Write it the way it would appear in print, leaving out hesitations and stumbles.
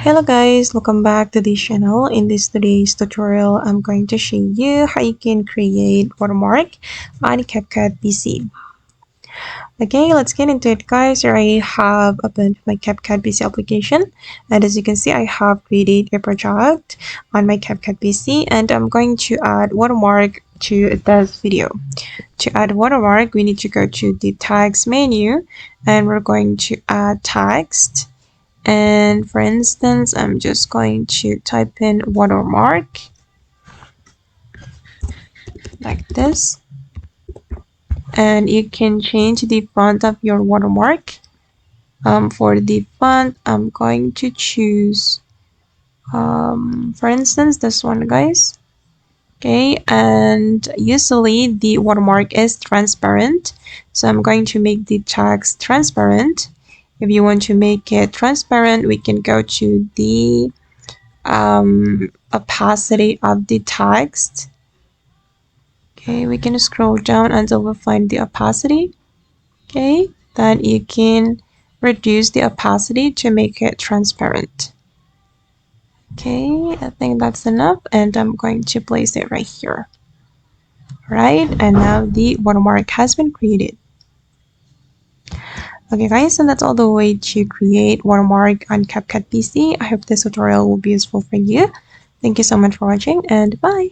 Hello guys, welcome back to this channel. In today's tutorial, I'm going to show you how you can create watermark on CapCut PC. Okay, let's get into it guys. Here I have opened my CapCut PC application, and as you can see, I have created a project on my CapCut PC, and I'm going to add watermark to this video. To add watermark, we need to go to the tags menu, and we're going to add text. And for instance, I'm just going to type in watermark like this, and you can change the font of your watermark. For the font, I'm going to choose for instance this one guys. Okay, and usually the watermark is transparent, so I'm going to make the text transparent. If you want to make it transparent, we can go to the opacity of the text. Okay, we can scroll down until we find the opacity. Okay, then you can reduce the opacity to make it transparent. Okay, I think that's enough, and I'm going to place it right here. Right, and now the watermark has been created. Okay guys, and that's all the way to create watermark on CapCut PC. I hope this tutorial will be useful for you. Thank you so much for watching, and bye.